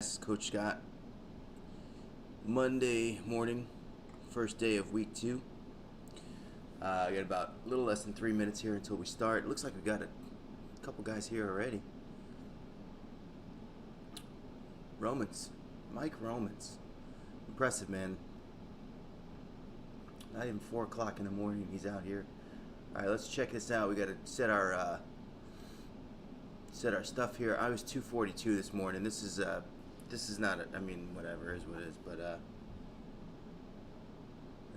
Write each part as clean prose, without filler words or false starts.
This is Coach Scott. Monday morning, first day of week 2. I got about a little less than 3 minutes here until we start. It looks like we got a couple guys here already. Mike Romans. Impressive, man. Not even 4 o'clock in the morning, he's out here. Alright, let's check this out. We got to set our stuff here. I was 242 this morning. This is not, whatever is what it is, but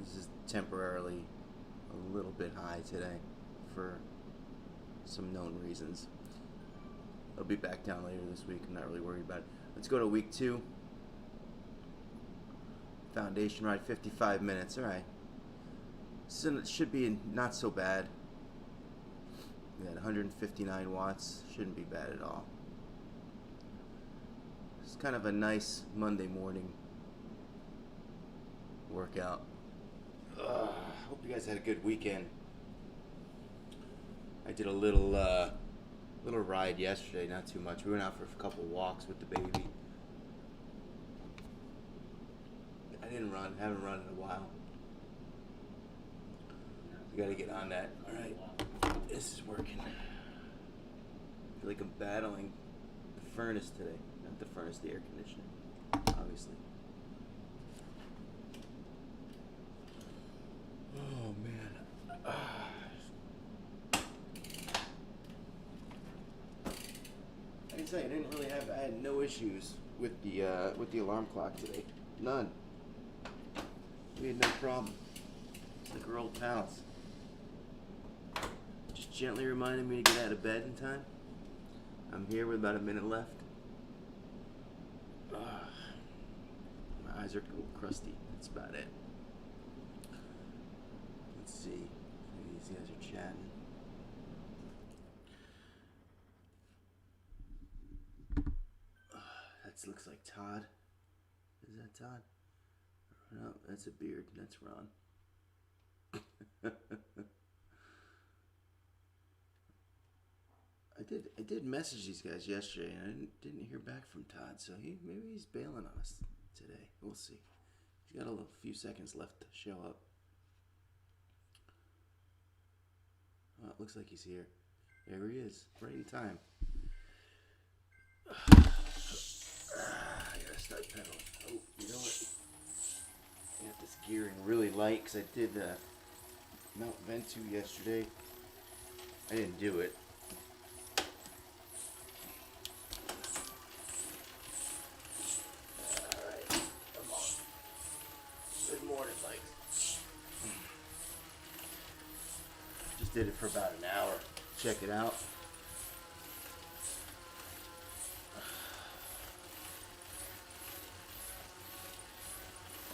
this is temporarily a little bit high today for some known reasons. I'll be back down later this week. I'm not really worried about it. Let's go to week 2. Foundation ride, 55 minutes. All right. So it should be not so bad. We had 159 watts. Shouldn't be bad at all. It's kind of a nice Monday morning workout. Hope you guys had a good weekend. I did a little ride yesterday, not too much. We went out for a couple walks with the baby. I didn't run, haven't run in a while. We gotta get on that. Alright, this is working. I feel like I'm battling the furnace today. Not the furnace, the air conditioning, obviously. Oh man. I can tell you, I had no issues with the alarm clock today. None. We had no problem. It's like our old pals. Just gently reminding me to get out of bed in time. I'm here with about a minute left. My eyes are a little crusty. That's about it. Let's see. Maybe these guys are chatting. That looks like Todd. Is that Todd? No, that's a beard. That's Ron. I did message these guys yesterday, and I didn't hear back from Todd. So maybe he's bailing on us today. We'll see. He's got a few seconds left to show up. Oh, it looks like he's here. There he is, right in time. I gotta start pedaling. Oh, you know what? I got this gearing really light because I did Mount Ventoux yesterday. I didn't do it. Alright, come on. Good morning, Mike. Just did it for about an hour. Check it out.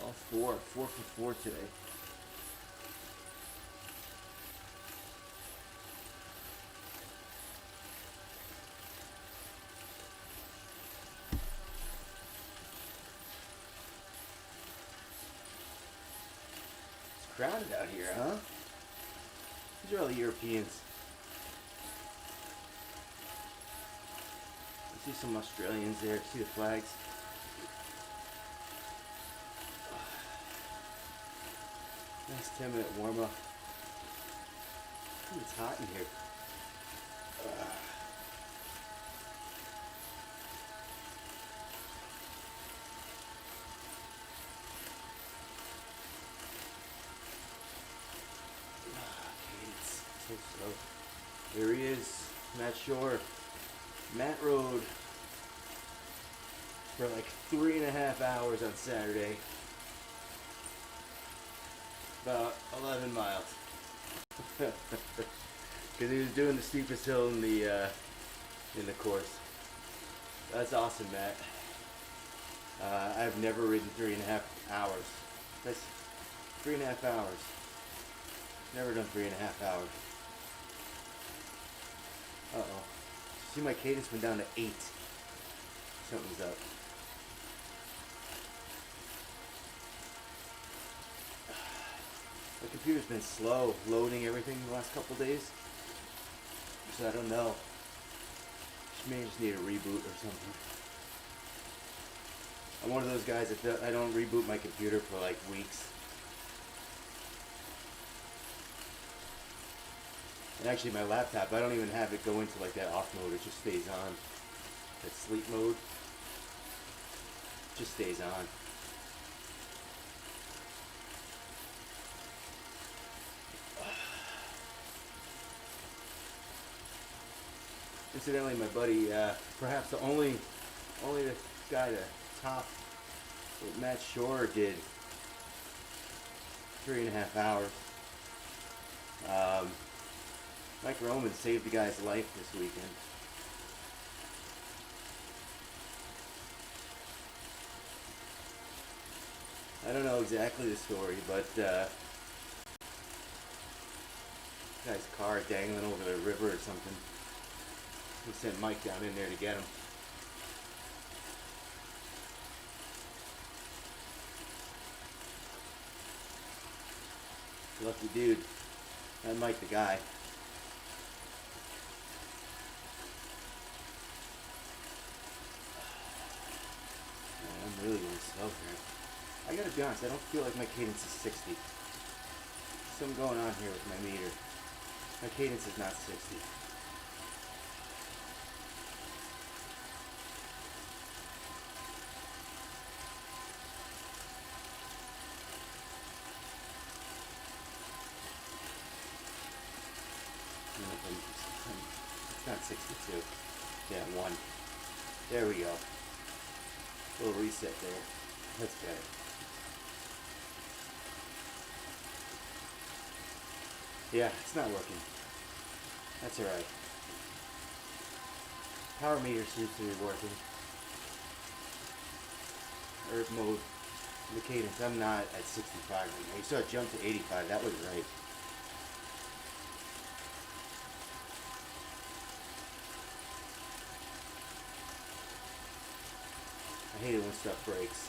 All 4 for 4 today. It's crowded out here, huh? These are all the Europeans. I see some Australians there. See the flags? Nice 10-minute warm-up. It's hot in here. It's so slow. Here he is, Matt Shore. Matt rode for like 3.5 hours on Saturday. About 11 miles. Because he was doing the steepest hill in the course. That's awesome, Matt. I've never ridden 3.5 hours. That's 3.5 hours. Never done 3.5 hours. Uh-oh. See, my cadence went down to 8. Something's up. My computer's been slow loading everything the last couple days. So I don't know. May just need a reboot or something. I'm one of those guys that I don't reboot my computer for like weeks. And actually my laptop, I don't even have it go into like that off mode. It just stays on. That sleep mode just stays on. Incidentally, my buddy, perhaps the only guy to top what Matt Shore did, 3.5 hours. Mike Roman saved the guy's life this weekend. I don't know exactly the story, but guy's car dangling over the river or something. He sent Mike down in there to get him. Lucky dude. That Mike the guy. Man, I'm really going slow here. I gotta be honest, I don't feel like my cadence is 60. Something going on here with my meter. My cadence is not 60. It's not 62. Yeah, 1. There we go. Little reset there. That's better. Yeah, it's not working. That's alright. Power meter seems to be working. Earth mode. The cadence, I'm not at 65 right now. You saw it jump to 85. That was right. I hate it when stuff breaks.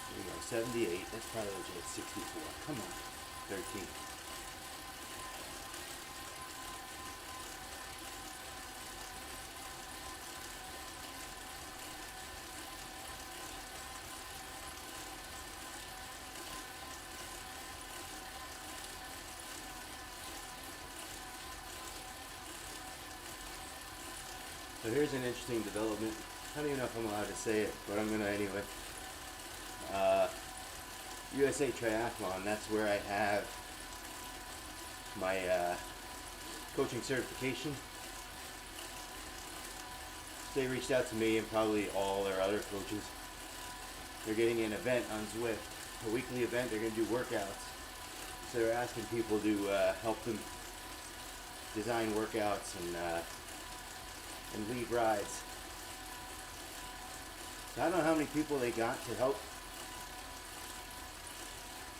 There we go, 78. That's probably legit. 64. Come on. 13. So here's an interesting development. I don't even know if I'm allowed to say it, but I'm gonna anyway. USA Triathlon, that's where I have my coaching certification. They reached out to me and probably all their other coaches. They're getting an event on Zwift, a weekly event. They're gonna do workouts. So they're asking people to help them design workouts and lead rides. So I don't know how many people they got to help.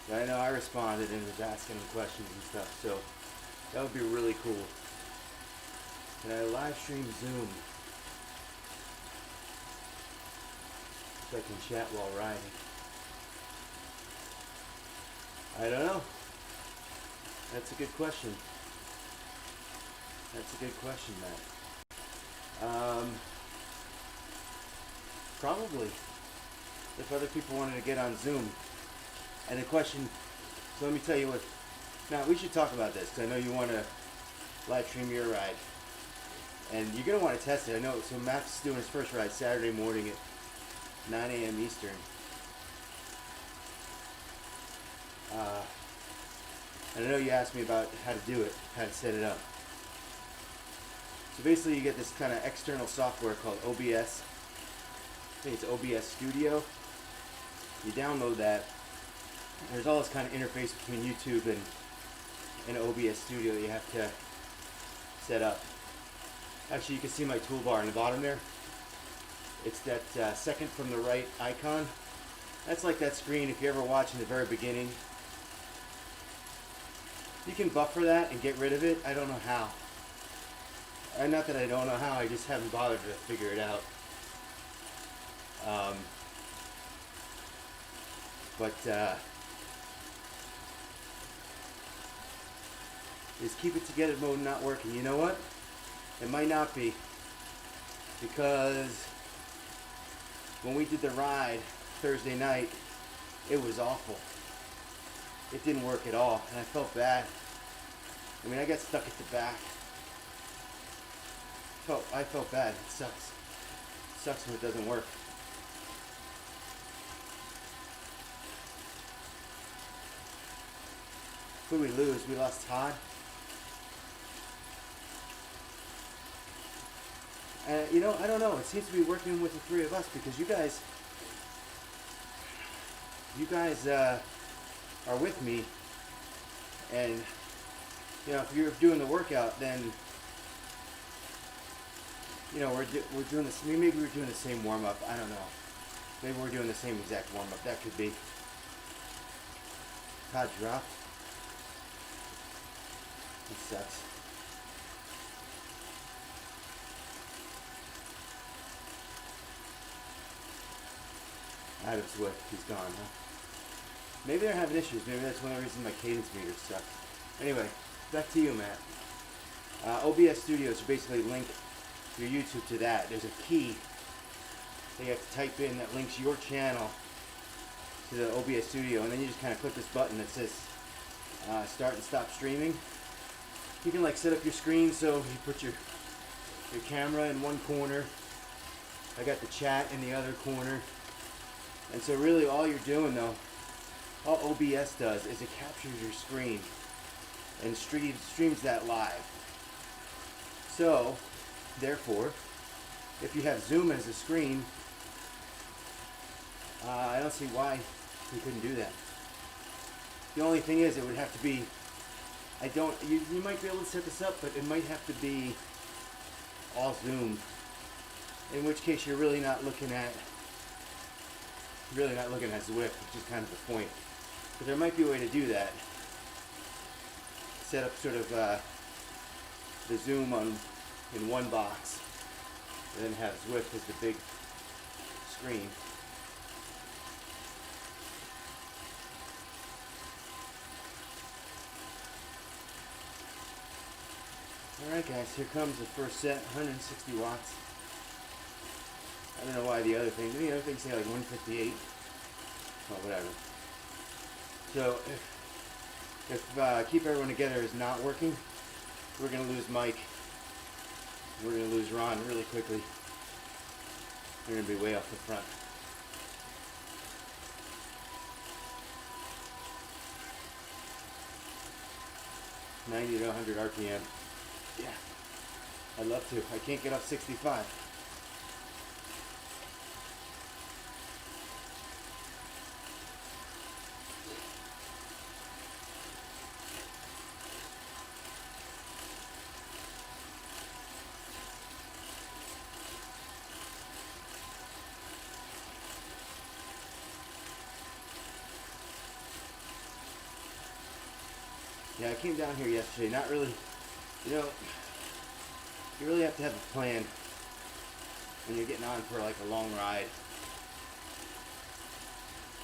But I know I responded and was asking them questions and stuff, so that would be really cool. Can I live stream Zoom? So I can chat while riding. I don't know. That's a good question. That's a good question, Matt. Probably. If other people wanted to get on Zoom. And the question, so let me tell you what, now we should talk about this, because I know you want to live stream your ride. And you're going to want to test it. I know, so Matt's doing his first ride Saturday morning at 9 a.m. Eastern. And I know you asked me about how to do it, how to set it up. So basically you get this kind of external software called OBS. I think it's OBS Studio. You download that. There's all this kind of interface between YouTube and OBS Studio that you have to set up. Actually, you can see my toolbar in the bottom there. It's that second from the right icon. That's like that screen if you ever watch in the very beginning. You can buffer that and get rid of it. I don't know how. Not that I don't know how, I just haven't bothered to figure it out. Is keep it together mode not working? You know what? It might not be, because when we did the ride Thursday night, it was awful. It didn't work at all, and I felt bad. I mean, I got stuck at the back. I felt bad. It sucks. It sucks when it doesn't work. Who did we lose? We lost Todd. You know, I don't know. It seems to be working with the three of us, because you guys are with me, and you know, if you're doing the workout, then you know we're doing this. Maybe we're doing the same warm up. I don't know. Maybe we're doing the same exact warm up. That could be. Todd dropped. It sucks. Adam Swift, he's gone, huh? Maybe they're having issues. Maybe that's one of the reasons my cadence meter sucks. Anyway, back to you, Matt. OBS Studios, you basically link your YouTube to that. There's a key that you have to type in that links your channel to the OBS Studio, and then you just kind of click this button that says start and stop streaming. You can like set up your screen so you put your camera in one corner. I got the chat in the other corner. And so really all you're doing though, all OBS does is it captures your screen and streams that live. So, therefore, if you have Zoom as a screen, I don't see why you couldn't do that. The only thing is it would have to be, you might be able to set this up, but it might have to be all Zoom. In which case you're really not looking at Zwift, which is kind of the point. But there might be a way to do that. Set up sort of the Zoom in one box, and then have Zwift as the big screen. Alright guys, here comes the first set, 160 watts. I don't know why the other thing say like 158. Well, whatever. So if Keep Everyone Together is not working, we're going to lose Mike. We're going to lose Ron really quickly. They're going to be way off the front. $90 to 100 RPM. Yeah, I'd love to. I can't get up 65. Yeah, I came down here yesterday, not really, you know, you really have to have a plan when you're getting on for like a long ride.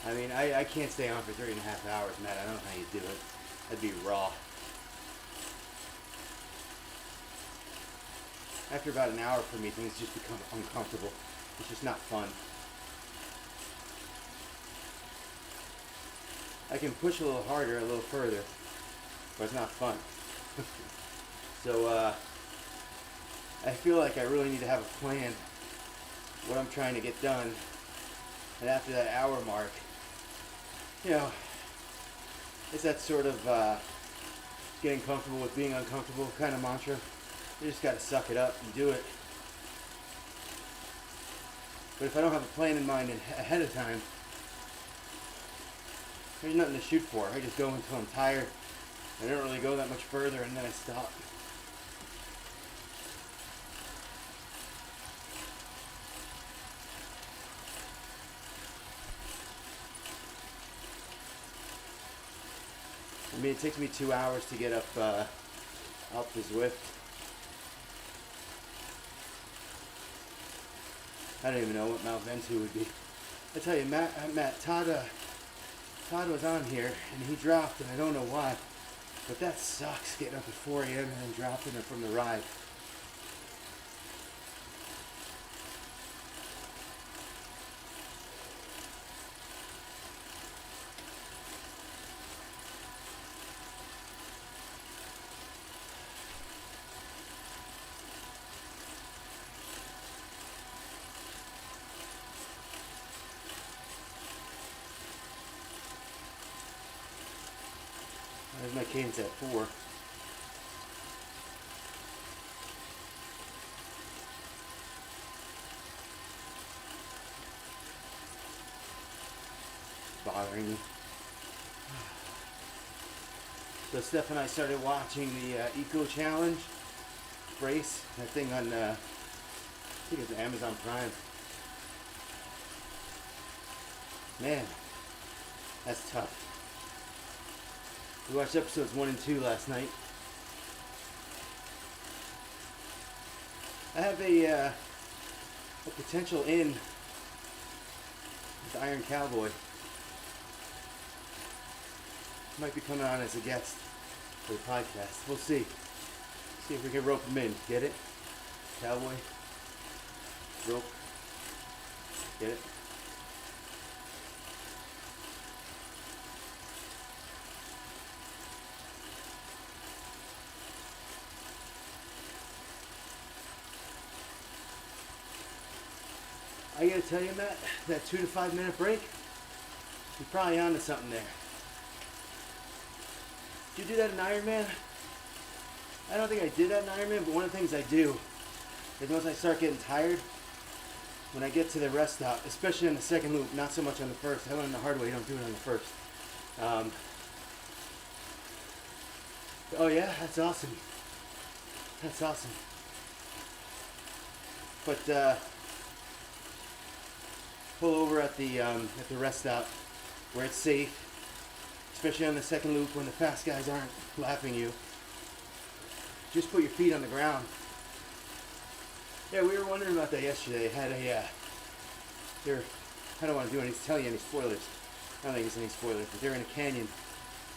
I mean, I can't stay on for 3.5 hours, Matt. I don't know how you do it. That'd be raw. After about an hour for me, things just become uncomfortable. It's just not fun. I can push a little harder, a little further, but it's not fun. So, I feel like I really need to have a plan what I'm trying to get done. And after that hour mark, you know, it's that sort of getting comfortable with being uncomfortable kind of mantra. You just got to suck it up and do it. But if I don't have a plan in mind ahead of time, there's nothing to shoot for. I just go until I'm tired. I don't really go that much further, and then I stop. I mean, it takes me 2 hours to get up the Zwift. I don't even know what Mount Ventoux would be. I tell you, Todd was on here, and he dropped, and I don't know why. But that sucks, getting up at 4 a.m. and then dropping it from the ride. cadence at 4. Bothering me. So Steph and I started watching the Eco Challenge race. That thing on, I think it's Amazon Prime. Man, that's tough. We watched episodes 1 and 2 last night. I have a potential in with Iron Cowboy. Might be coming on as a guest for the podcast. We'll see. See if we can rope him in. Get it? Cowboy. Rope. Get it? I gotta tell you, Matt, that 2 to 5 minute break, you're probably onto something there. Did you do that in Ironman? I don't think I did that in Ironman, but one of the things I do is once I start getting tired, when I get to the rest stop, especially on the second loop, not so much on the first. I learned the hard way, you don't do it on the first. Oh yeah, that's awesome. That's awesome. But pull over at the rest stop where it's safe, especially on the second loop when the fast guys aren't lapping you. Just put your feet on the ground. Yeah, we were wondering about that yesterday. Had a I don't want to tell you any spoilers. I don't think it's any spoilers, but they're in a canyon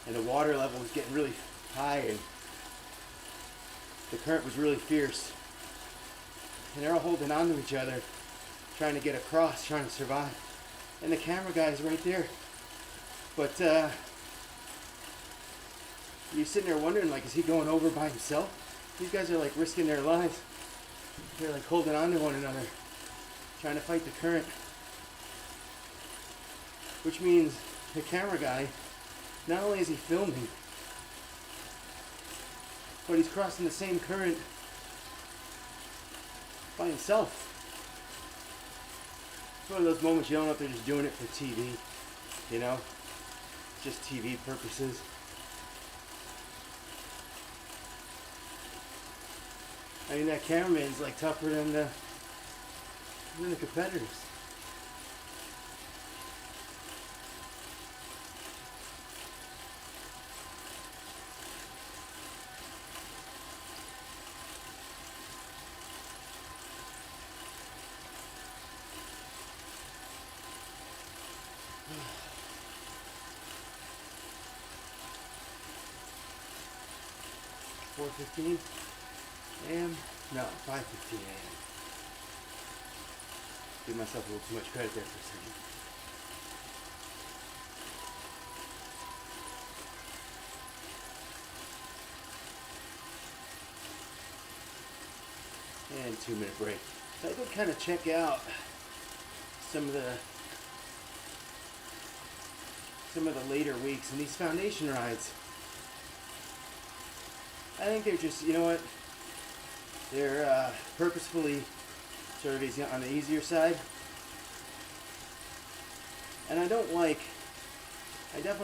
and the water level was getting really high and the current was really fierce. And they're all holding on to each other, trying to get across, trying to survive. And the camera guy's right there. But you're sitting there wondering, like, is he going over by himself? These guys are like risking their lives. They're like holding on to one another, trying to fight the current. Which means the camera guy, not only is he filming, but he's crossing the same current by himself. It's one of those moments you don't know if they're just doing it for TV, you know? Just TV purposes. I mean, that cameraman's like tougher than the competitors. $4:15 a.m. No, 5:15 a.m. Give myself a little too much credit there for a second. And 2-minute break. So I did kind of check out some of the later weeks and these foundation rides. I think they're just, you know what? They're purposefully sort of easy, on the easier side. And I definitely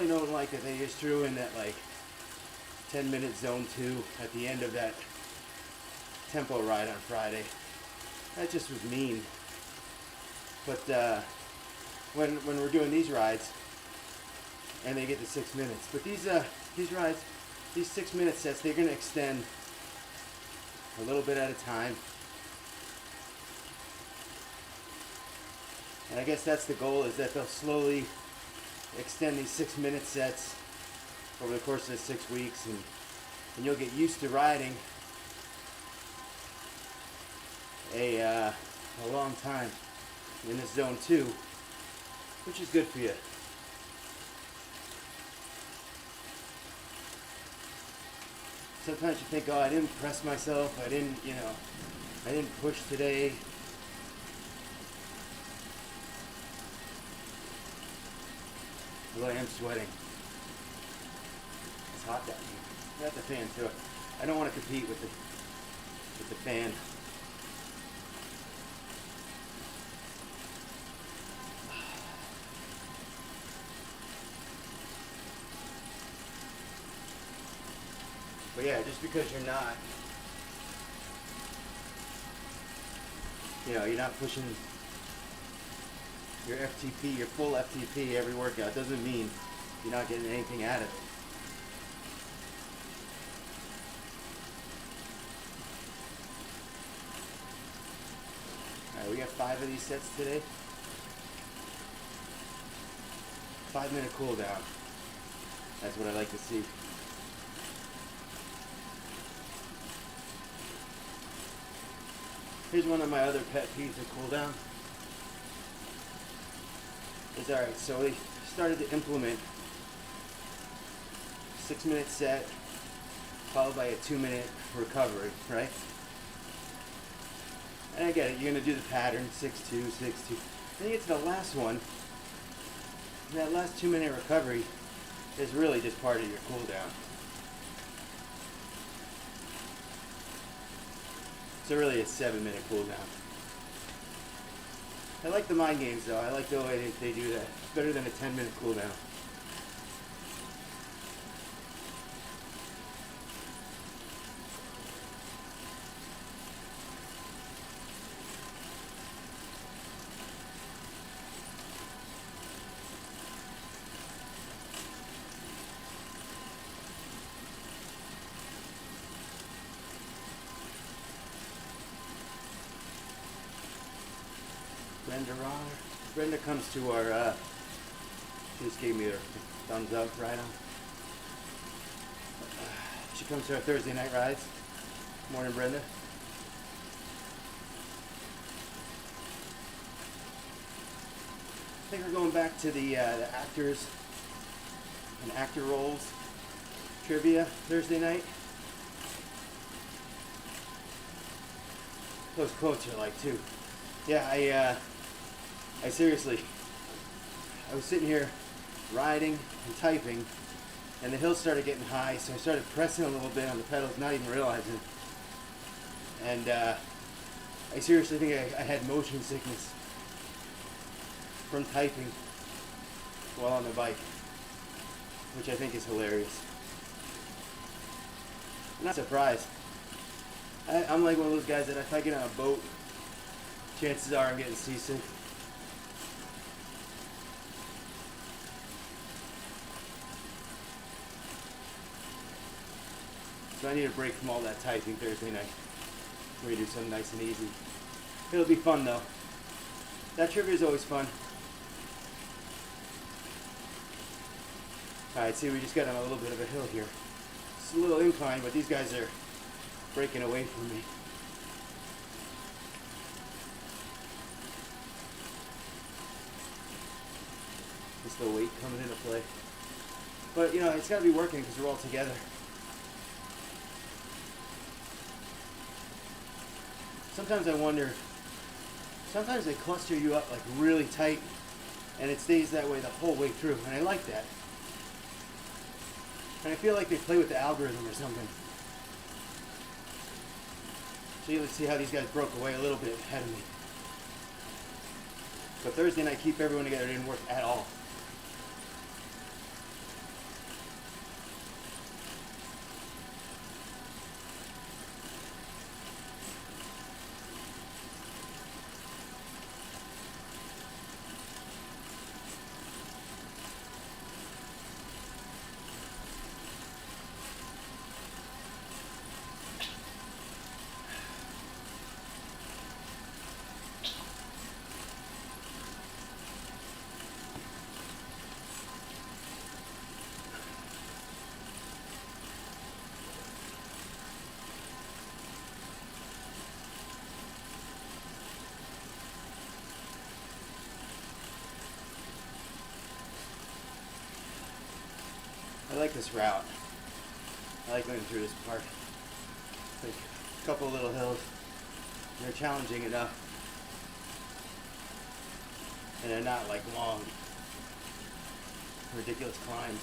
don't like that they just threw in that like 10-minute zone 2 at the end of that tempo ride on Friday. That just was mean. But when we're doing these rides, and they get to 6 minutes, but these rides, these 6-minute sets, they're going to extend a little bit at a time. And I guess that's the goal, is that they'll slowly extend these 6-minute sets over the course of the 6 weeks, and you'll get used to riding a long time in this zone 2, which is good for you. Sometimes you think, oh, I didn't press myself, I didn't push today. Although I am sweating. It's hot down here. got the fan too. I don't want to compete with the fan. But yeah, just because you're not, you're not pushing your FTP, your full FTP every workout, doesn't mean you're not getting anything out of it. Alright, we got 5 of these sets today. 5-minute cool down. That's what I like to see. Here's one of my other pet peeves of cool down. It's alright, so they started to implement 6-minute set followed by a 2-minute recovery, right? And I get it, you're gonna do the pattern 6-2, 6-2. Then you get to the last one, and that last 2-minute recovery is really just part of your cool down. So really a 7-minute cool down. I like the mind games though. I like the way they do that. It's better than a 10-minute cool down. Brenda comes to our, she just gave me her thumbs up right on. She comes to our Thursday night rides. Morning, Brenda. I think we're going back to the actors and actor roles trivia Thursday night. Those quotes are like too. Yeah, I seriously, I was sitting here riding and typing, and the hill started getting high, so I started pressing a little bit on the pedals, not even realizing. And I seriously think I had motion sickness from typing while on the bike, which I think is hilarious. I'm not surprised. I'm like one of those guys that if I get on a boat, chances are I'm getting seasick. So I need a break from all that typing Thursday night. We're gonna do something nice and easy. It'll be fun though. That trivia is always fun. Alright, see, we just got on a little bit of a hill here. It's a little incline, but these guys are breaking away from me. Just the weight coming into play. But, it's got to be working because we're all together. Sometimes I wonder, sometimes they cluster you up like really tight and it stays that way the whole way through, and I like that. And I feel like they play with the algorithm or something. So let's see how these guys broke away a little bit ahead of me. But Thursday night, keep everyone together, didn't work at all. I like this route. I like going through this park. Like a couple of little hills. They're challenging enough. And they're not like long, ridiculous climbs.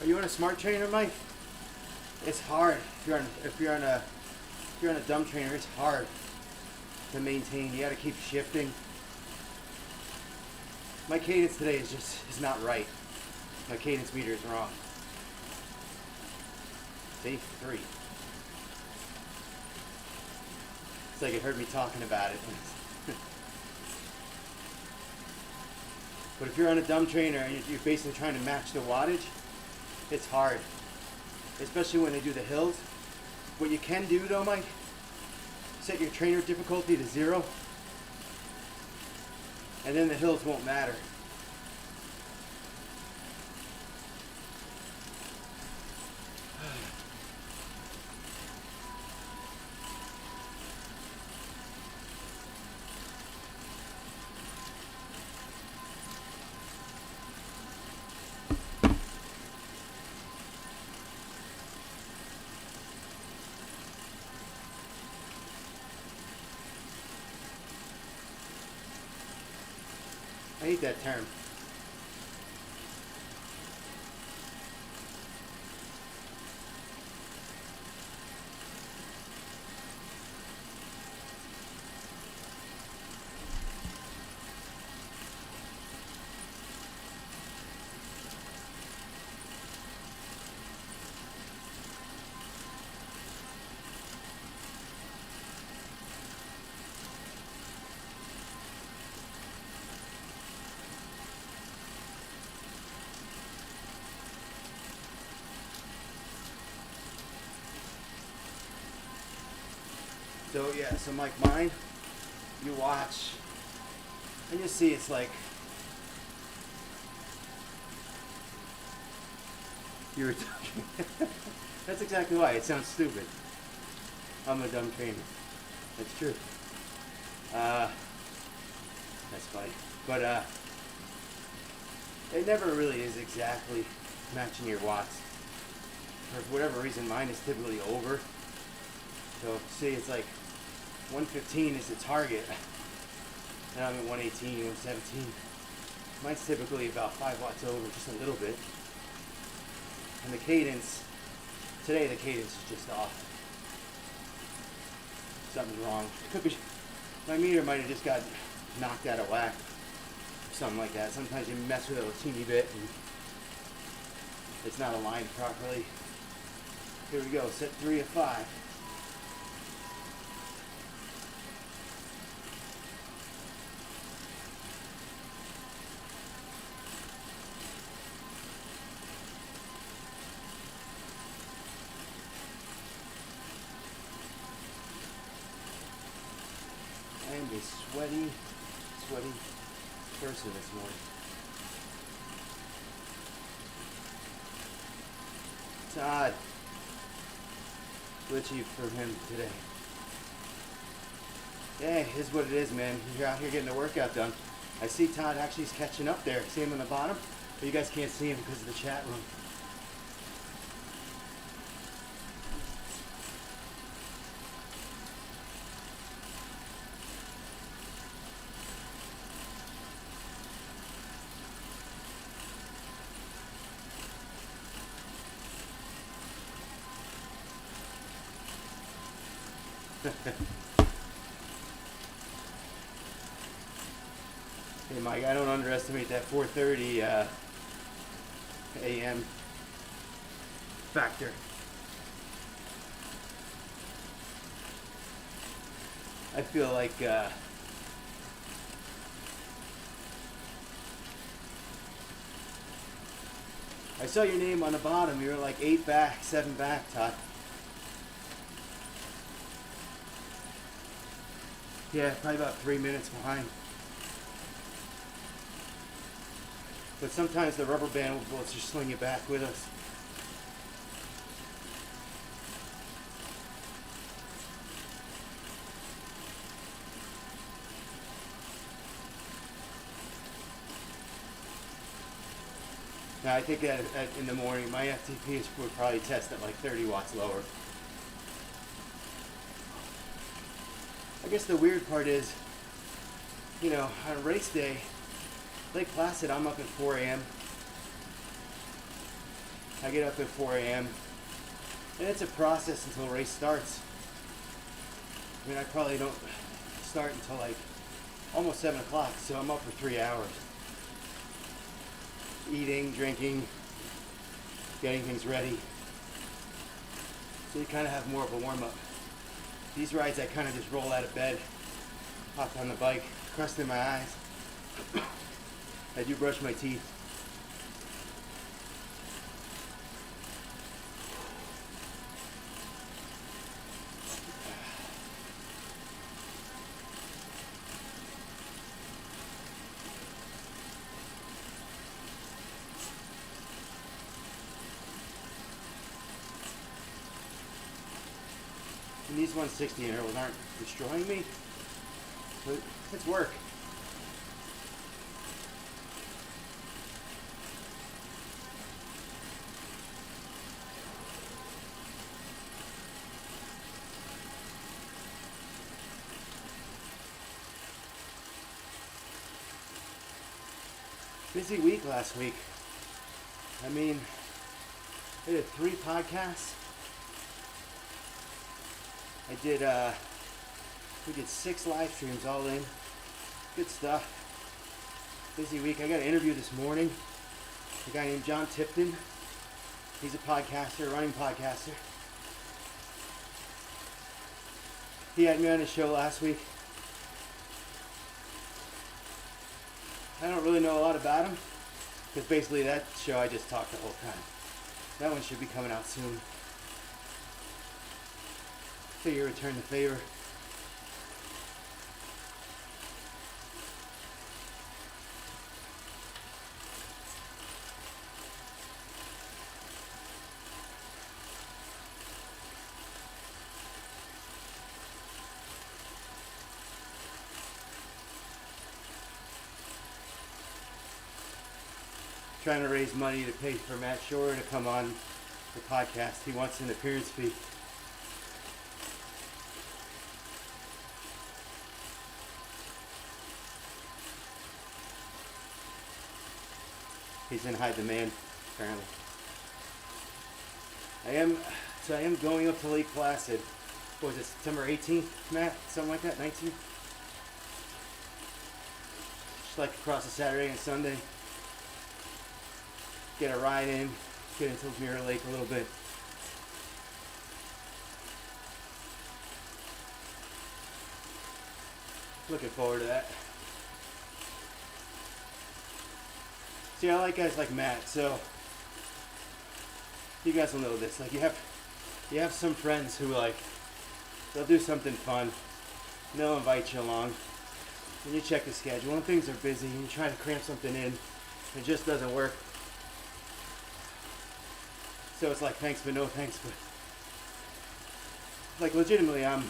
Are you on a smart trainer, Mike? It's hard. If you're on a dumb trainer, it's hard to maintain. You got to keep shifting. My cadence today is not right. My cadence meter is wrong. Day 3. It's like it heard me talking about it. But if you're on a dumb trainer and you're basically trying to match the wattage, it's hard. Especially when they do the hills. What you can do though, Mike, set your trainer difficulty to 0, and then the hills won't matter. I hate that term. So yeah, so Mike, mine, you watch, and you see it's like, you're a dumb. That's exactly why, it sounds stupid. I'm a dumb trainer. That's true. That's funny. But it never really is exactly matching your watts. For whatever reason, mine is typically over. So see, it's like 115 is the target, and I'm at 118, 117. Mine's typically about 5 watts over, just a little bit. And the cadence, today the cadence is just off. Something's wrong. It could be, my meter might have just got knocked out of whack, or something like that. Sometimes you mess with it a teeny bit and it's not aligned properly. Here we go, set 3 of 5. I am a sweaty person this morning. It's odd. Glitchy for him today. Yeah, it is what it is, man. You're out here getting the workout done. I see Todd actually is catching up there. See him on the bottom? But you guys can't see him because of the chat room. Hey Mike, I don't underestimate that 4:30 a.m. factor. I feel like I saw your name on the bottom. You were like 8 back, 7 back, Todd. Yeah, probably about 3 minutes behind. But sometimes the rubber band will just swing you back with us. Now I think that in the morning, my FTP would probably test at like 30 watts lower. I guess the weird part is, you know, on race day, Lake Placid, I'm up at 4 a.m. I get up at 4 a.m. and it's a process until race starts. I mean, I probably don't start until like almost 7 o'clock, so I'm up for 3 hours. Eating, drinking, getting things ready. So you kind of have more of a warm-up. These rides, I kind of just roll out of bed, hop on the bike, crust in my eyes. I do brush my teeth. And these 160 intervals aren't destroying me, but it's work. Busy week last week. I mean, I did 3 podcasts. We did 6 live streams all in. Good stuff. Busy week. I got an interview this morning. A guy named John Tipton. He's a podcaster, a running podcaster. He had me on his show last week. I don't really know a lot about him, because basically that show I just talked the whole time. That one should be coming out soon. Figure return the favor. Trying to raise money to pay for Matt Shore to come on the podcast. He wants an appearance fee. He's in high demand, apparently. I am going up to Lake Placid. What was it, September 18th, Matt? Something like that, 19th? Just like across a Saturday and Sunday. Get a ride in, get into Mirror Lake a little bit. Looking forward to that. See, I like guys like Matt, so you guys will know this. Like you have some friends who like they'll do something fun, and they'll invite you along, and you check the schedule, and things are busy, and you try to cram something in, it just doesn't work. So it's like thanks but no thanks, but like legitimately I'm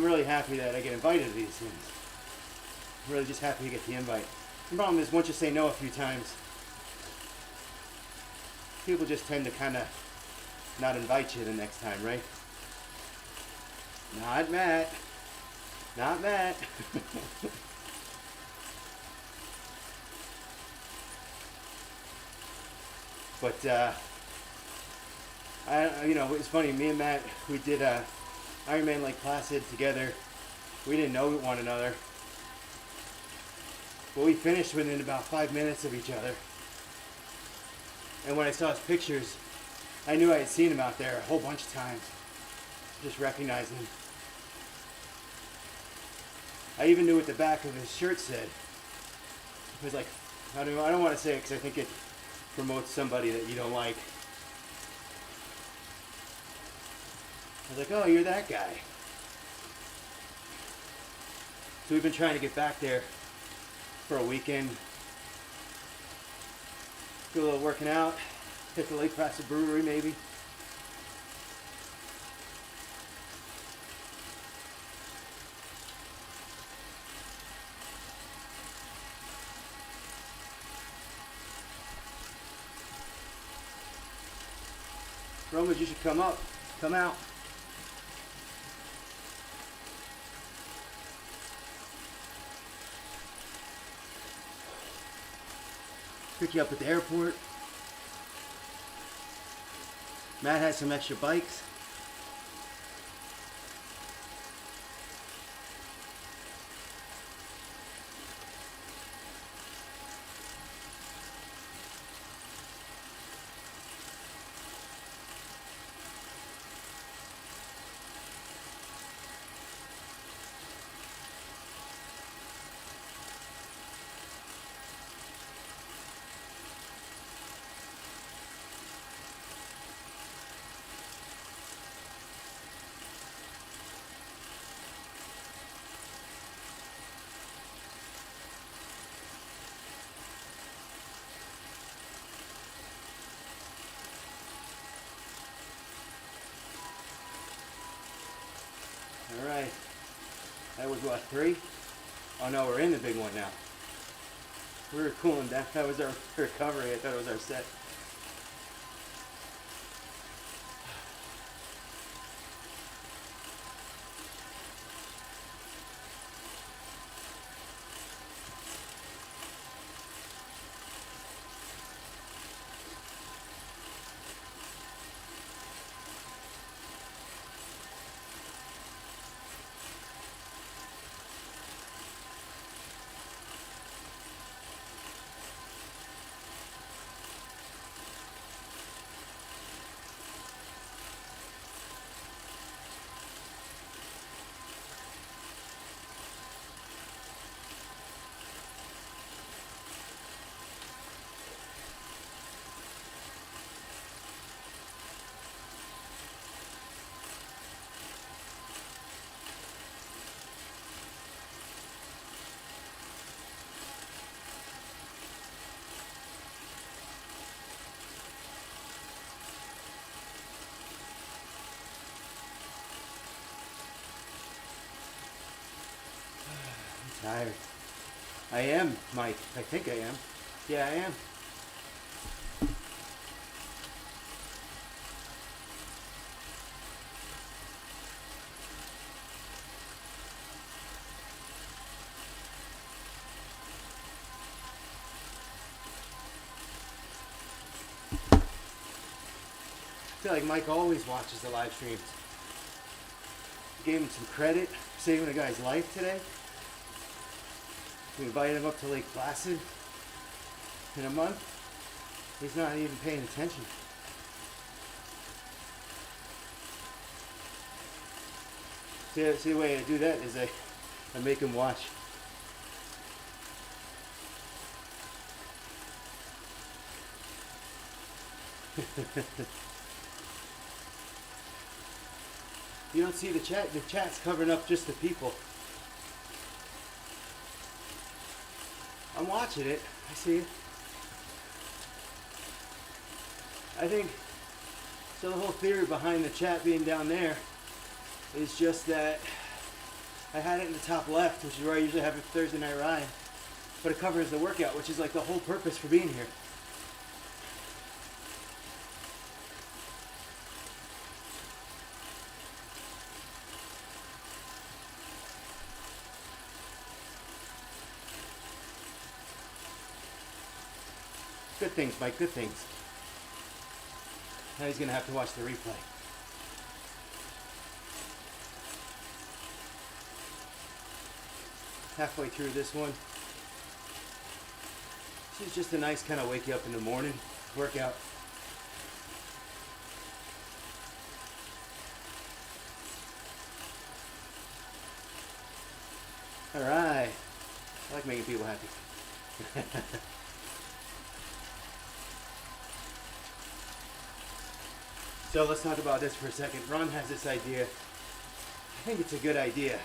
really happy that I get invited to these things. I'm really just happy to get the invite. The problem is once you say no a few times, people just tend to kind of not invite you the next time, right? Not Matt. Not Matt. But it's funny. Me and Matt, we did Ironman Lake Placid together. We didn't know one another, but we finished within about 5 minutes of each other. And when I saw his pictures, I knew I had seen him out there a whole bunch of times. Just recognized him. I even knew what the back of his shirt said. It was like, I don't want to say it because I think it promotes somebody that you don't like. I was like, oh, you're that guy. So we've been trying to get back there for a weekend. Do a little working out. Hit the Lake Placid Brewery maybe. Romans, you should come up. Come out. Pick you up at the airport. Matt has some extra bikes. All right, that was what, 3? Oh no, we're in the big one now. We were cooling down. That was our recovery. I thought it was our set. Tired. I am, Mike. I think I am. Yeah, I am. I feel like Mike always watches the live streams. Gave him some credit, saving a guy's life today. We invited him up to Lake Placid in a month. He's not even paying attention. See the way I do that is I make him watch. You don't see the chat. The chat's covering up just the people. I'm watching it. I see it. I think, so the whole theory behind the chat being down there is just that I had it in the top left, which is where I usually have a Thursday night ride, but it covers the workout, which is like the whole purpose for being here. Good things, Mike, good things. Now he's going to have to watch the replay. Halfway through this one. This is just a nice kind of wake you up in the morning workout. All right. I like making people happy. So let's talk about this for a second. Ron has this idea. I think it's a good idea.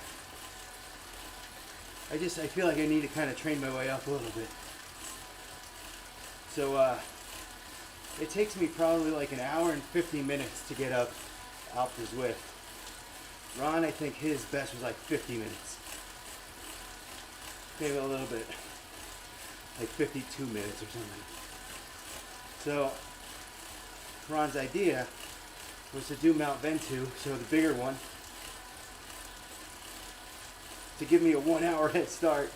I feel like I need to kind of train my way up a little bit. So it takes me probably like an hour and 50 minutes to get up Alpe d'Huez. Ron, I think his best was like 50 minutes. Maybe a little bit. Like 52 minutes or something. So Ron's idea was to do Mount Ventoux, so the bigger one, to give me a 1 hour head start.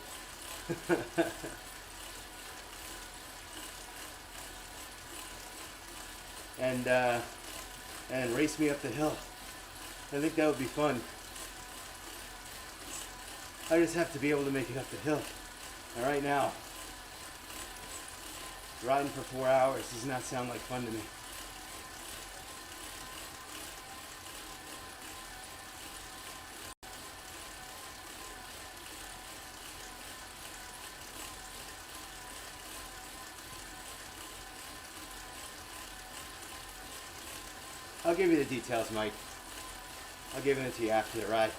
And and race me up the hill. I think that would be fun. I just have to be able to make it up the hill. And right now, riding for 4 hours does not sound like fun to me. I'll give you the details, Mike. I'll give it to you after the ride.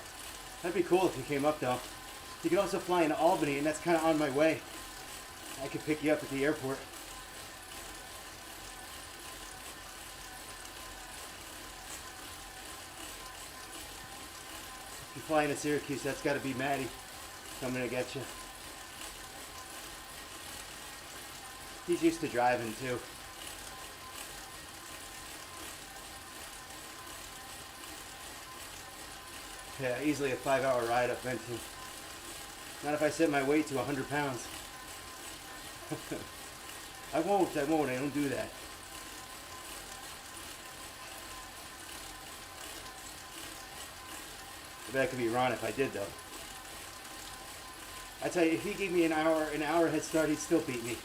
That'd be cool if you came up though. You could also fly into Albany, and that's kind of on my way. I could pick you up at the airport. If you fly into Syracuse, that's got to be Maddie coming to get you. He's used to driving too. Yeah, easily a 5-hour ride up Benton. Not if I set my weight to 100 pounds. I won't, I don't do that. I bet I could be Ron if I did though. I tell you, if he gave me an hour head start, he'd still beat me.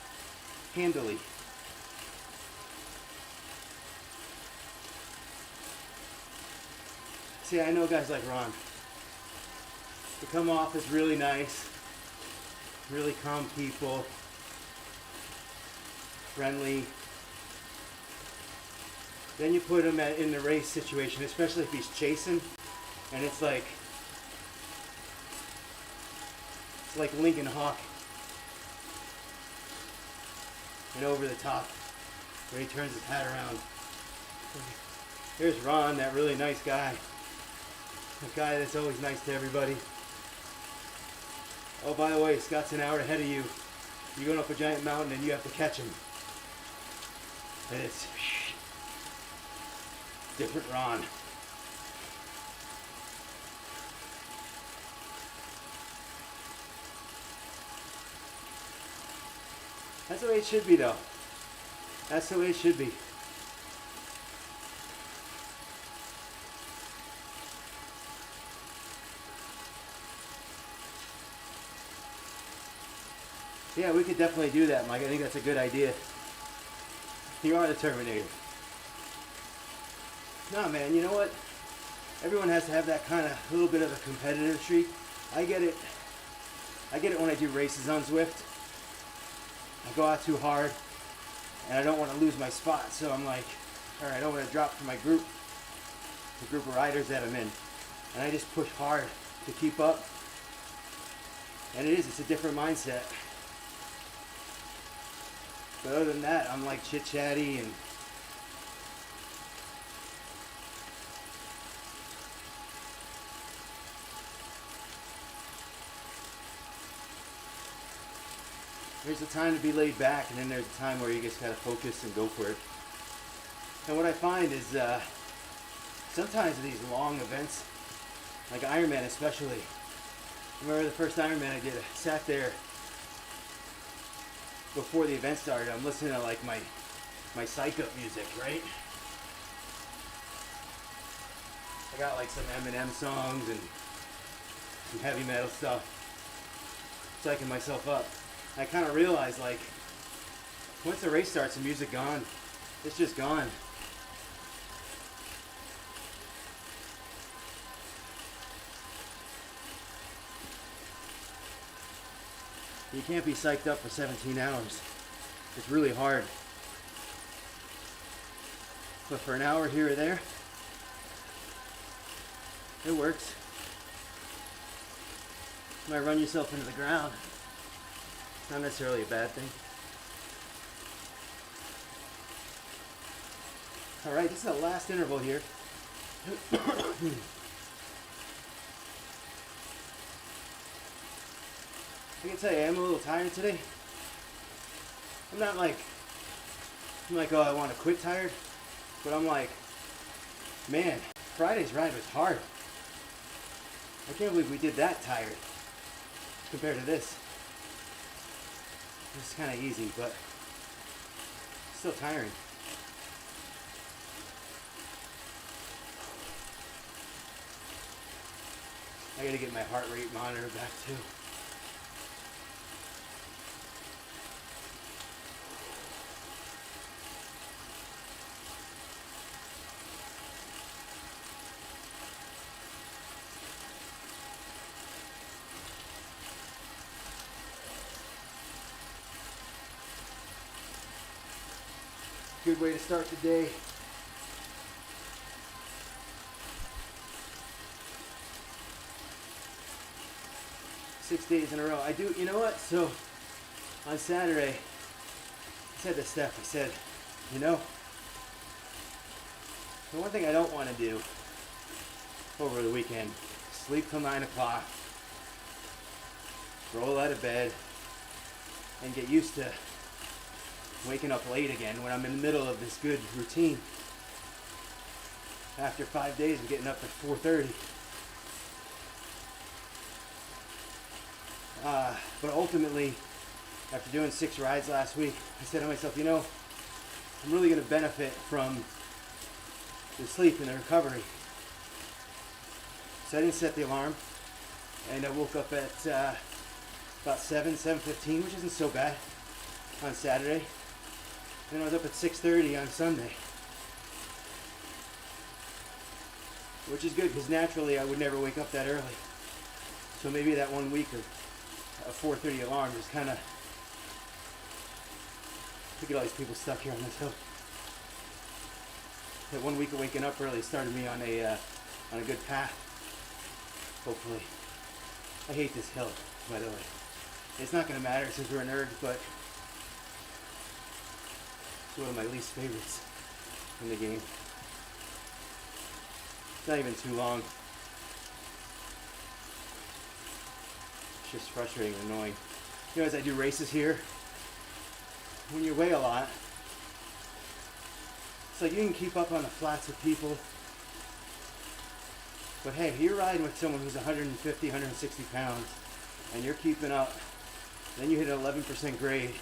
Handily. See, I know guys like Ron. They come off as really nice, really calm people, friendly. Then you put him in the race situation, especially if he's chasing, and it's like Lincoln Hawk and Over the Top, where he turns his hat around. Here's Ron, that really nice guy. The guy that's always nice to everybody. Oh, by the way, Scott's an hour ahead of you. You're going up a giant mountain and you have to catch him. And it's different Ron. That's the way it should be though. That's the way it should be. Yeah, we could definitely do that, Mike. I think that's a good idea. You are the Terminator. No, man, you know what? Everyone has to have that kind of little bit of a competitive streak. I get it. I get it when I do races on Zwift. I go out too hard, and I don't want to lose my spot. So I'm like, all right, I don't want to drop from my group, the group of riders that I'm in. And I just push hard to keep up. And it's a different mindset. But other than that, I'm like chit-chatty and there's a time to be laid back, and then there's a time where you just gotta focus and go for it. And what I find is sometimes these long events, like Ironman especially, I remember the first Ironman I did, I sat there before the event started. I'm listening to like my psych up music, right? I got like some Eminem songs and some heavy metal stuff, psyching myself up. I kind of realized, like, once the race starts, the music gone. It's just gone. You can't be psyched up for 17 hours. It's really hard. But for an hour here or there, it works. You might run yourself into the ground. It's not necessarily a bad thing. Alright, this is the last interval here. I can tell you, I'm a little tired today. I'm like, oh, I want to quit tired. But I'm like, man, Friday's ride was hard. I can't believe we did that tired compared to this. It's kind of easy, but still tiring. I gotta get my heart rate monitor back too. Good way to start the day. Six days in a row. I do, you know what? So on Saturday, I said to Steph, I said, you know, the one thing I don't want to do over the weekend, sleep till 9 o'clock, roll out of bed, and get used to waking up late again when I'm in the middle of this good routine. After 5 days of getting up at 4:30. But ultimately, after doing 6 rides last week, I said to myself, you know, I'm really going to benefit from the sleep and the recovery. So I didn't set the alarm, and I woke up at about 7:15, which isn't so bad on Saturday. And I was up at 6:30 on Sunday, which is good because naturally I would never wake up that early. So maybe that 1 week of a 4:30 alarm just kind of, look at all these people stuck here on this hill. That 1 week of waking up early started me on a good path. Hopefully, I hate this hill, by the way. It's not going to matter since we're nerds, but it's one of my least favorites in the game. It's not even too long. It's just frustrating and annoying. You know, as I do races here, when you weigh a lot, it's like you can keep up on the flats with people, but hey, you're riding with someone who's 150, 160 pounds, and you're keeping up, then you hit an 11% grade.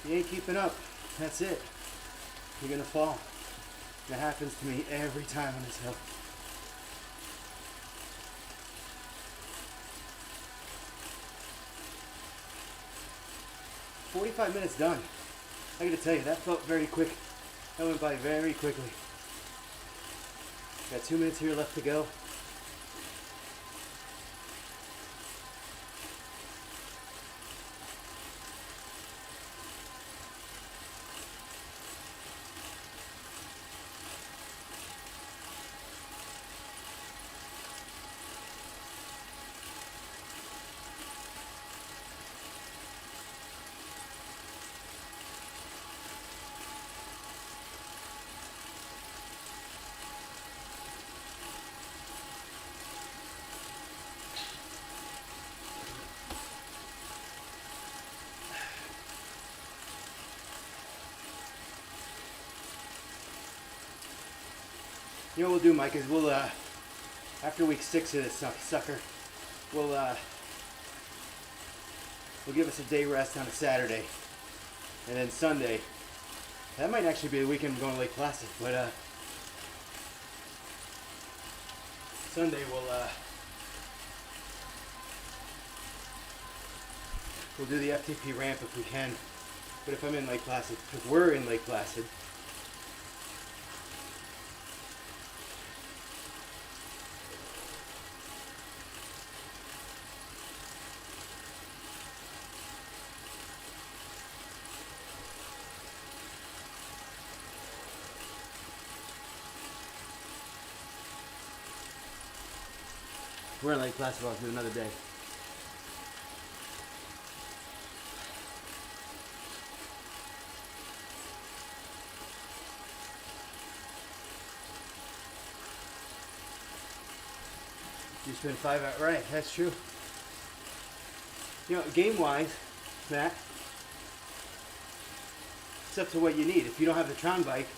You ain't keeping up, that's it. You're gonna fall. That happens to me every time on this hill. "45 minutes done." I gotta tell you, that felt very quick. That went by very quickly. Got 2 minutes here left to go. You know what we'll do, Mike, is we'll, after week 6 of this sucker, we'll give us a day rest on a Saturday. And then Sunday, that might actually be the weekend we're going to Lake Placid, but Sunday we'll do the FTP ramp if we can. But if I'm in Lake Placid, if we're in Lake Placid, we're in Lake Placid, I'll do another day. You spend 5 hours, right, that's true. You know, game-wise, Matt, it's up to what you need. If you don't have the Tron bike,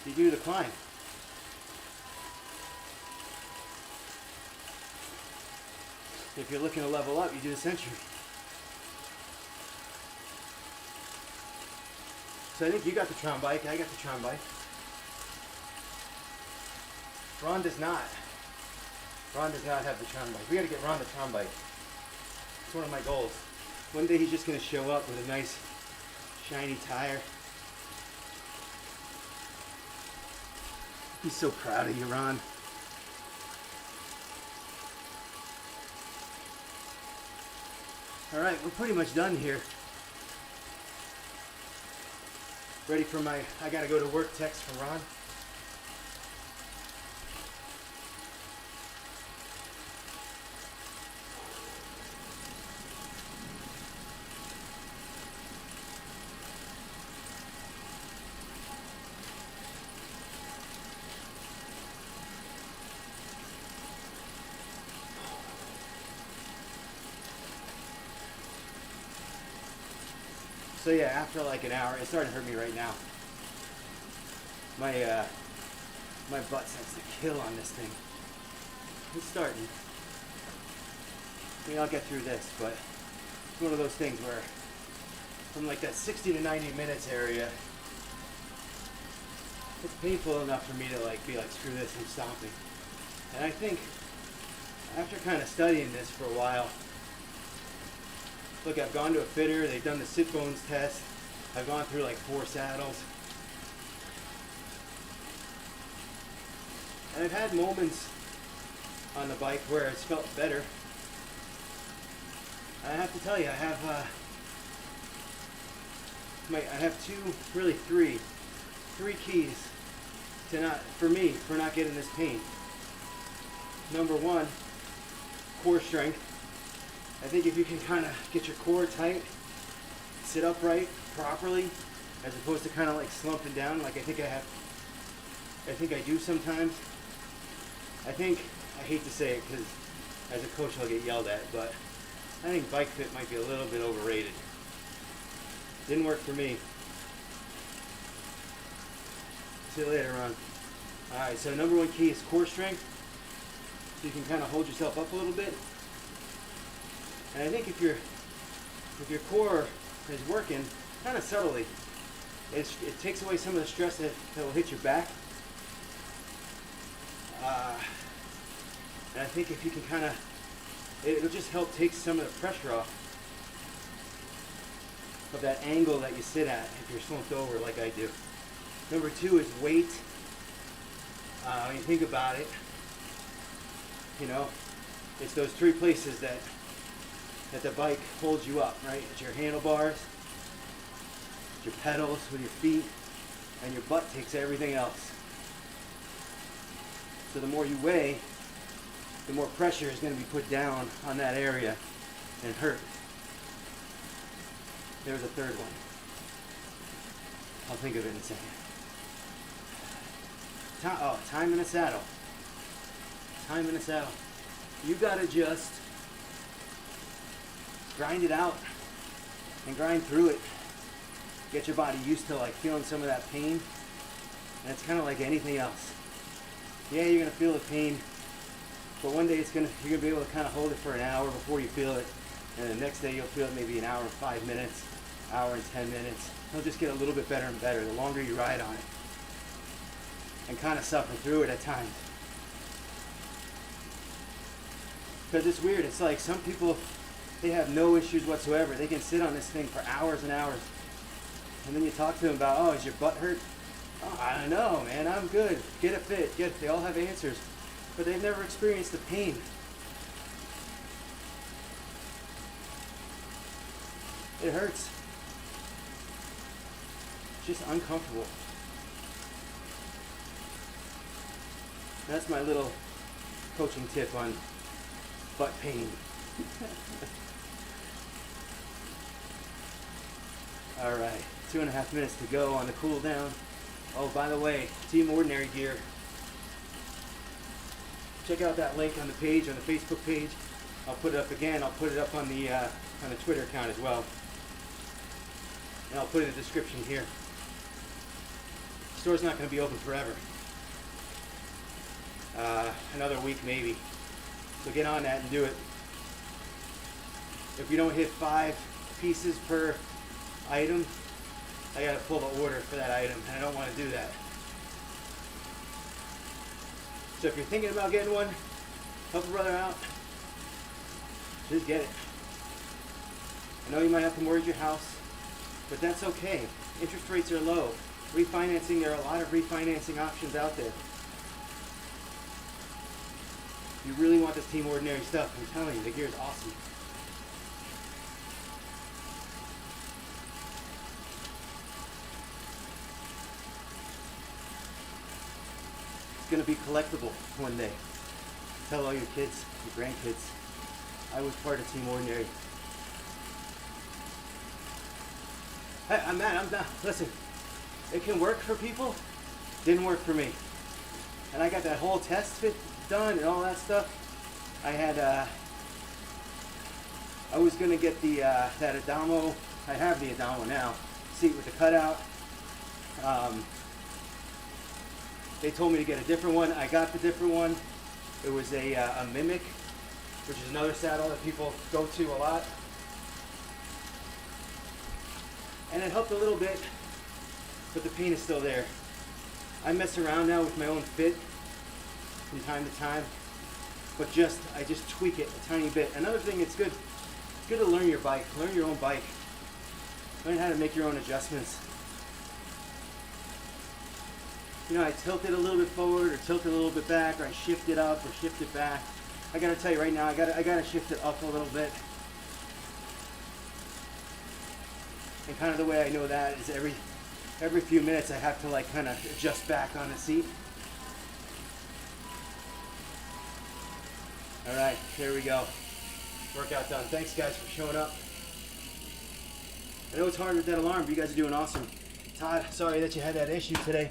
you do the climb. If you're looking to level up, you do the Century. So I think you got the Tron bike, I got the Tron bike. Ron does not. Ron does not have the Tron bike. We gotta get Ron the Tron bike. It's one of my goals. One day he's just gonna show up with a nice shiny tire. He's so proud of you, Ron. All right, we're pretty much done here. Ready for my, I gotta go to work text from Ron. So yeah, after like an hour, it's starting to hurt me right now. My butt starts to kill on this thing. It's starting. I mean, I'll get through this, but it's one of those things where from like that 60 to 90 minutes area, it's painful enough for me to like be like, screw this, I'm stopping. And I think after kind of studying this for a while, look, I've gone to a fitter, they've done the sit bones test. I've gone through like 4 saddles. And I've had moments on the bike where it's felt better. I have to tell you, I have three keys to not getting this pain. Number one, core strength. I think if you can kind of get your core tight, sit upright properly, as opposed to kind of like slumping down like I think I do sometimes. I hate to say it because as a coach I'll get yelled at, but I think Bike Fit might be a little bit overrated. Didn't work for me. See you later, Ron. Alright, so number one key is core strength. So you can kind of hold yourself up a little bit. And I think if your core is working kind of subtly, it takes away some of the stress that will hit your back. And I think if you can kind of, it'll just help take some of the pressure off of that angle that you sit at if you're slumped over like I do. Number two is weight. When you think about it, it's those 3 places that the bike holds you up, right? It's your handlebars, it's your pedals with your feet, and your butt takes everything else. So the more you weigh, the more pressure is going to be put down on that area and hurt. There's a third one. I'll think of it in a second. Time in a saddle. Time in a saddle. You gotta just grind it out and grind through it. Get your body used to like feeling some of that pain. And it's kind of like anything else. Yeah, you're gonna feel the pain, but one day you're gonna be able to kind of hold it for an hour before you feel it, and the next day you'll feel it maybe an hour and 5 minutes, hour and 10 minutes. It'll just get a little bit better and better the longer you ride on it, and kind of suffer through it at times. Because it's weird. It's like some people, they have no issues whatsoever. They can sit on this thing for hours and hours. And then you talk to them about, oh, is your butt hurt? Oh, I don't know, man. I'm good. Get it fit. They all have answers. But they've never experienced the pain. It hurts. It's just uncomfortable. That's my little coaching tip on butt pain. All right, 2.5 minutes to go on the cool down. Oh, by the way, Team Ordinary Gear. Check out that link on the page, on the Facebook page. I'll put it up again. I'll put it up on the Twitter account as well. And I'll put it in the description here. The store's not going to be open forever. Another week maybe. So get on that and do it. If you don't hit 5 pieces per item, I gotta pull the order for that item, and I don't want to do that. So if you're thinking about getting one, Help a brother out. Just get it. I know you might have to mortgage your house, but that's okay. Interest rates are low. Refinancing, there are a lot of refinancing options out there. If you really want this Team Ordinary stuff, I'm telling you, the gear is awesome. It's going to be collectible one day. Tell all your kids, your grandkids, I was part of Team Ordinary. Hey, I'm not. Listen, it can work for people. Didn't work for me. And I got that whole test fit done and all that stuff. I had, I was gonna get the that Adamo. I have the Adamo now. Seat with the cutout. They told me to get a different one. I got the different one. It was a Mimic, which is another saddle that people go to a lot. And it helped a little bit, but the pain is still there. I mess around now with my own fit from time to time, but I just tweak it a tiny bit. Another thing, it's good to learn your bike, learn your own bike, learn how to make your own adjustments. You know, I tilt it a little bit forward or tilt it a little bit back, or I shift it up or shift it back. I gotta tell you right now, I gotta shift it up a little bit. And kind of the way I know that is every few minutes I have to like kind of adjust back on the seat. All right, here we go. Workout done. Thanks guys for showing up. I know it's hard with that alarm, but you guys are doing awesome. Todd, sorry that you had that issue today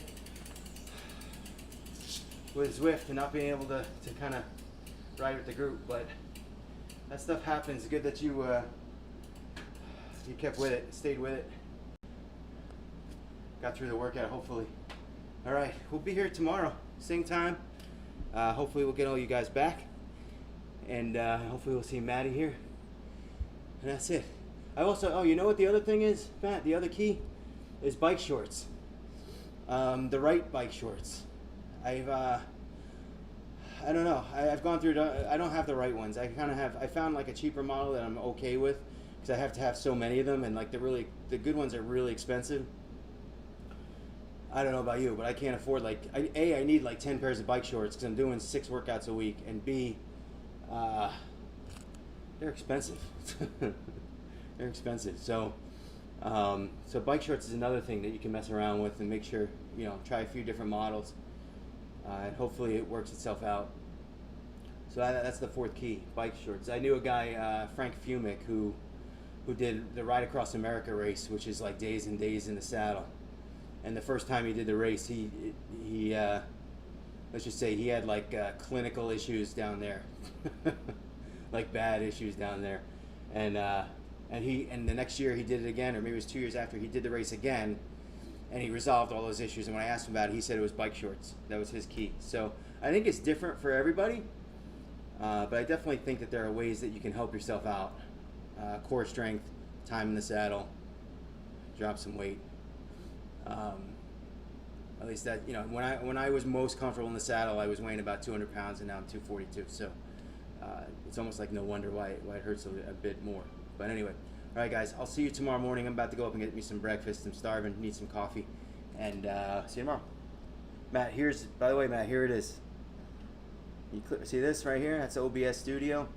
with Zwift and not being able to kind of ride with the group, but that stuff happens. Good that you kept with it, stayed with it. Got through the workout, hopefully. All right, we'll be here tomorrow, same time. Hopefully we'll get all you guys back. And hopefully we'll see Maddie here. And that's it. I also, oh, you know what the other thing is, Matt? The other key is bike shorts. The right bike shorts. I don't know. I've gone through, I don't have the right ones. I found like a cheaper model that I'm okay with, because I have to have so many of them, and like the good ones are really expensive. I don't know about you, but I can't afford I need like 10 pairs of bike shorts because I'm doing 6 workouts a week, and B, they're expensive. They're expensive. So bike shorts is another thing that you can mess around with and make sure, try a few different models, and hopefully it works itself out. So that's the 4th key, bike shorts. I knew a guy, Frank Fumick, who did the Ride Across America race, which is like days and days in the saddle. And the first time he did the race, he let's just say he had like clinical issues down there, like bad issues down there, and the next year he did it again, or maybe it was 2 years after, he did the race again, and he resolved all those issues. And when I asked him about it, he said it was bike shorts. That was his key. So I think it's different for everybody, but I definitely think that there are ways that you can help yourself out. Core strength, time in the saddle, drop some weight. At least that, when I was most comfortable in the saddle, I was weighing about 200 pounds, and now I'm 242. So it's almost like no wonder why it hurts a bit more. But anyway, all right, guys, I'll see you tomorrow morning. I'm about to go up and get me some breakfast. I'm starving, need some coffee, and see you tomorrow. Matt, by the way, Matt, here it is. See this right here? That's OBS Studio.